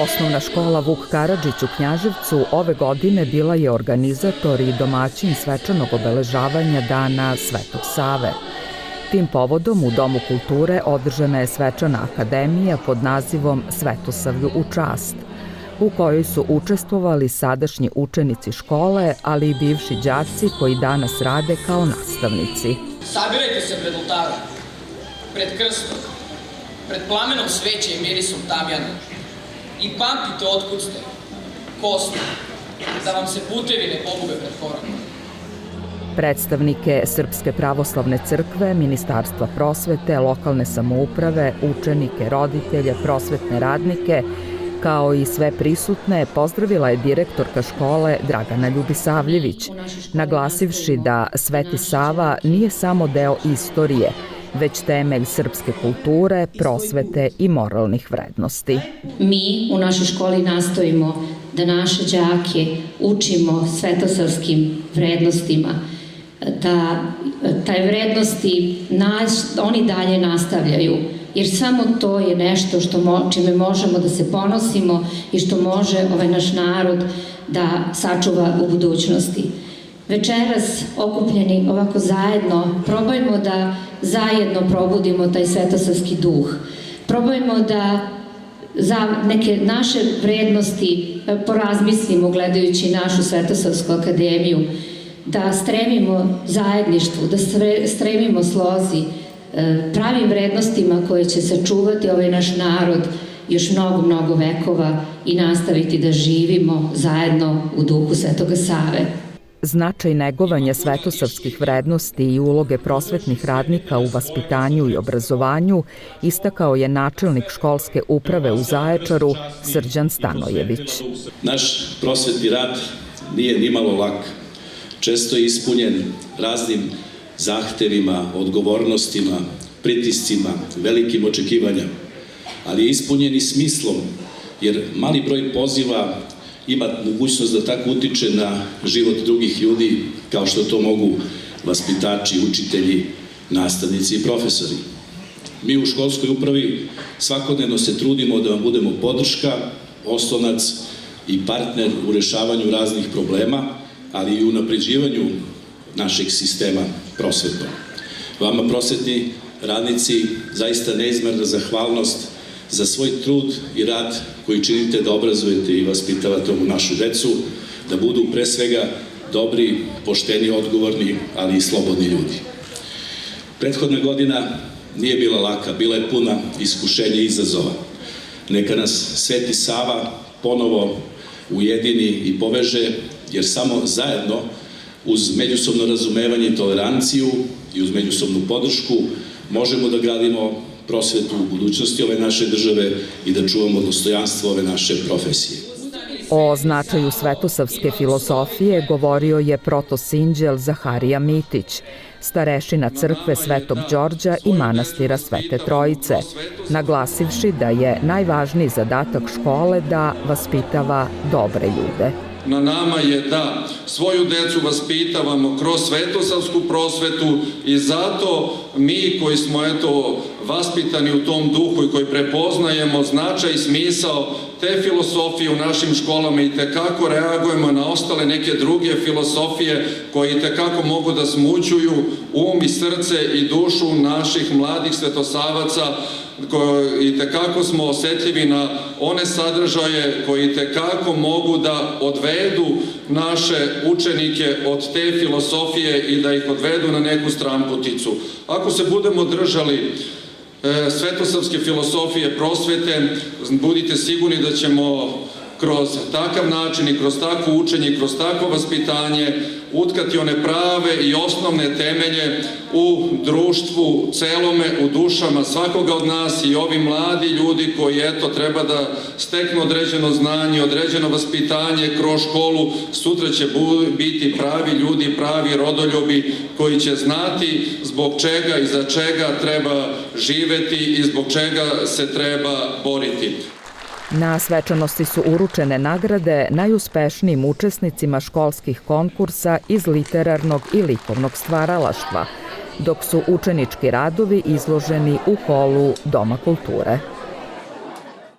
Osnovna škola Vuk Karadžić u Knjaževcu ove godine bila je organizator i domaćin svečanog obeležavanja Dana Svetog Save. Tim povodom u Domu kulture održana je svečana akademija pod nazivom Svetosavlju u čast, u kojoj su učestvovali sadašnji učenici škole, ali i bivši đaci koji danas rade kao nastavnici. Sabirajte se pred oltarom, pred krstom, pred plamenom sveće i mirisom tamjana i pamtite otkud ste, ko ste, da vam se putevi ne pogube pred korakom. Predstavnike Srpske pravoslavne crkve, Ministarstva prosvete, lokalne samouprave, učenike, roditelje, prosvetne radnike, kao i sve prisutne, pozdravila je direktorka škole Dragana Ljubisavljević, naglasivši da Sveti Sava nije samo deo istorije, već temelj srpske kulture, prosvete i moralnih vrednosti. Mi u našoj školi nastojimo da naše đake učimo svetosavskim vrednostima, da taj vrednosti oni dalje nastavljaju, jer samo to je nešto čime možemo da se ponosimo i što može ovaj naš narod da sačuva u budućnosti. Večeras, okupljeni ovako zajedno, probajmo da zajedno probudimo taj svetosavski duh. Probajmo da za neke naše vrednosti porazmislimo gledajući našu Svetosavsku akademiju, da stremimo zajedništvu, da stremimo slozi, pravim vrednostima koje će sačuvati ovaj naš narod još mnogo, mnogo vekova i nastaviti da živimo zajedno u duhu Svetoga Save. Značaj negovanja svetosavskih vrednosti i uloge prosvetnih radnika u vaspitanju i obrazovanju istakao je načelnik školske uprave u Zaječaru Srđan Stanojević. Naš prosvetni rad nije nimalo lak. Često je ispunjen raznim zahtevima, odgovornostima, pritiscima, velikim očekivanjem, ali je ispunjen i smislom, jer mali broj poziva ima mogućnost da tako utiče na život drugih ljudi, kao što to mogu vaspitači, učitelji, nastavnici i profesori. Mi u školskoj upravi svakodnevno se trudimo da vam budemo podrška, oslonac i partner u rešavanju raznih problema, ali i u unapređivanju našeg sistema prosvetnog. Vama, prosvetni radnici, zaista neizmerna zahvalnost za svoj trud i rad koji činite da obrazujete i vaspitavate ovu našu decu, da budu pre svega dobri, pošteni, odgovorni, ali i slobodni ljudi. Prethodna godina nije bila laka, bila je puna iskušenja i izazova. Neka nas Sveti Sava ponovo ujedini i poveže, jer samo zajedno uz međusobno razumevanje i toleranciju i uz međusobnu podršku možemo da gradimo prosvetu u budućnosti ove naše države i da čuvamo dostojanstvo ove naše profesije. O značaju svetosavske filosofije govorio je protosinđel Zaharija Mitić, starešina crkve Svetog Đorđa i manastira Svete Trojice, naglasivši da je najvažniji zadatak škole da vaspitava dobre ljude. Na nama je da svoju decu vaspitavamo kroz svetosavsku prosvetu i zato mi koji smo vaspitani u tom duhu i koji prepoznajemo značaj i smisao te filosofije u našim školama i tekako reagujemo na ostale neke druge filosofije koje tekako mogu da smućuju um i srce i dušu naših mladih svetosavaca, i tekako smo osetljivi na one sadržaje koji tekako mogu da odvedu naše učenike od te filosofije i da ih odvedu na neku stranputicu. Ako se budemo držali svetosavske filosofije prosvete, budite sigurni da ćemo kroz takav način i kroz takvo učenje i kroz takvo vaspitanje utkati one prave i osnovne temelje u društvu celome, u dušama svakoga od nas i ovi mladi ljudi koji treba da steknu određeno znanje, određeno vaspitanje kroz školu, sutra će biti pravi ljudi, pravi rodoljubi koji će znati zbog čega i za čega treba živeti i zbog čega se treba boriti. Na svečanosti su uručene nagrade najuspešnijim učesnicima školskih konkursa iz literarnog i likovnog stvaralaštva, dok su učenički radovi izloženi u holu Doma kulture.